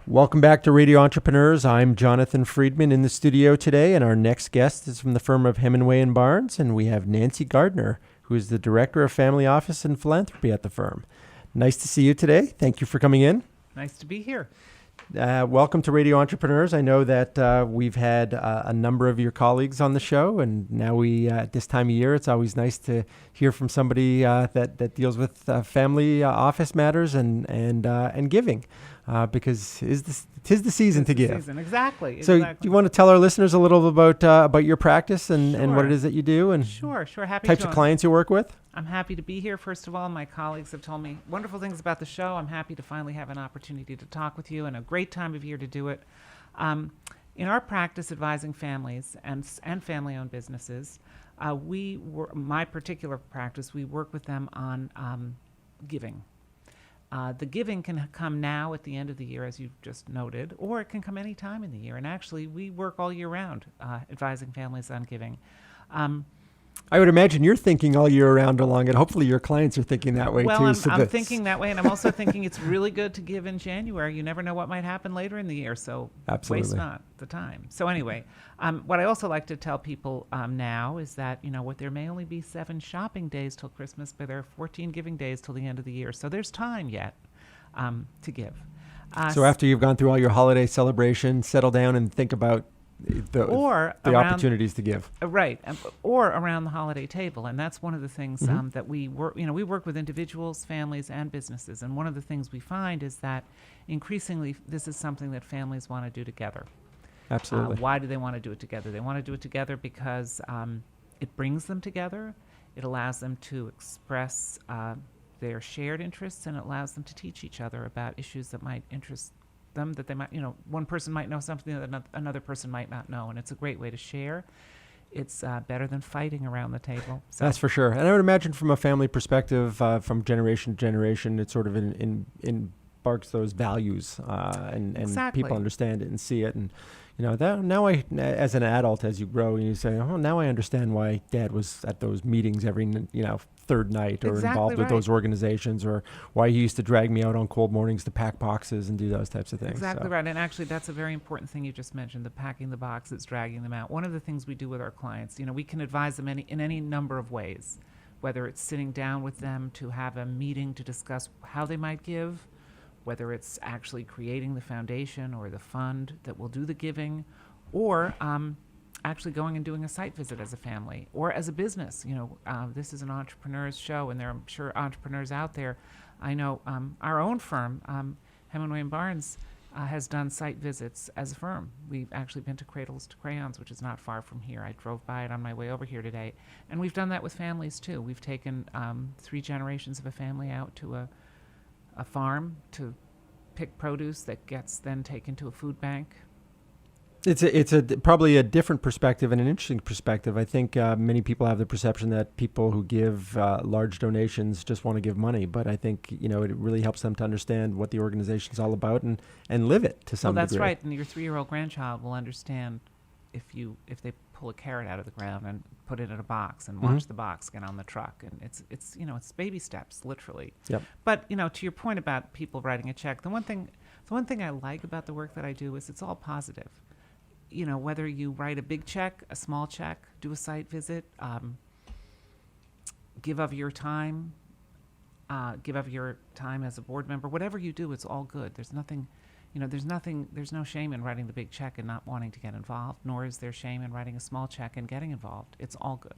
Welcome back to Radio Entrepreneurs. I'm Jonathan Friedman in the studio today, and our next guest is from the firm of Hemenway and Barnes, and we have Nancy Gardiner, who is the Director of Family Office and Philanthropy at the firm. Nice to see you today. Thank you for coming in. Nice to be here. Welcome to Radio Entrepreneurs. I know that we've had a number of your colleagues on the show, and now at this time of year, it's always nice to hear from somebody that deals with family office matters and giving, because tis the season to give. Exactly. So, do you want to tell our listeners a little about your practice and what it is that you do, and Sure. Happy types to. of clients you work with? I'm happy to be here. First of all, my colleagues have told me wonderful things about the show. I'm happy to finally have an opportunity to talk with you, and a great time of year to do it. In our practice advising families and family-owned businesses, my particular practice, we work with them on giving. The giving can come now at the end of the year, as you've just noted, or it can come any time in the year. And actually, we work all year round advising families on giving. I would imagine you're thinking all year round along it. Hopefully your clients are thinking that way too. Well, I'm thinking that way, and I'm also thinking it's really good to give in January. You never know what might happen later in the year, so Absolutely. Waste not the time. So anyway, what I also like to tell people now is that, there may only be 7 shopping days till Christmas, but there are 14 giving days till the end of the year. So there's time yet to give. So after you've gone through all your holiday celebrations, settle down and think about the opportunities to give. Right. Or around the holiday table. And that's one of the things that we work, we work with individuals, families, and businesses. And one of the things we find is that increasingly this is something that families want to do together. Absolutely. Why do they want to do it together? They want to do it together because it brings them together. It allows them to express their shared interests, and it allows them to teach each other about issues that might interest them, that they might, one person might know something that another person might not know, and it's a great way to share. It's better than fighting around the table. So. That's for sure. And I would imagine from a family perspective, from generation to generation, it sort of embarks those values, and Exactly. people understand it and see it. And that now as an adult, as you grow, and you say, oh, now I understand why Dad was at those meetings every third night, or Exactly involved with right. those organizations, or why he used to drag me out on cold mornings to pack boxes and do those types of things. Exactly right. And actually, that's a very important thing you just mentioned, the packing the boxes, dragging them out. One of the things we do with our clients, we can advise them in any number of ways, whether it's sitting down with them to have a meeting to discuss how they might give, whether it's actually creating the foundation or the fund that will do the giving, or actually going and doing a site visit as a family or as a business. This is an entrepreneur's show, and there are, I'm sure, entrepreneurs out there. I know our own firm, Hemenway and Barnes, has done site visits as a firm. We've actually been to Cradles to Crayons, which is not far from here. I drove by it on my way over here today. And we've done that with families, too. We've taken 3 generations of a family out to a farm to pick produce that gets then taken to a food bank. It's probably a different perspective and an interesting perspective. I think many people have the perception that people who give large donations just want to give money, but I think it really helps them to understand what the organization's all about and live it to some degree. Well, that's right, and your 3-year-old grandchild will understand if they pull a carrot out of the ground and put it in a box and watch the box get on the truck, and it's baby steps, literally. Yep. But to your point about people writing a check, the one thing I like about the work that I do is it's all positive. Whether you write a big check, a small check, do a site visit, give of your time as a board member, whatever you do, it's all good. There's no shame in writing the big check and not wanting to get involved, nor is there shame in writing a small check and getting involved. It's all good.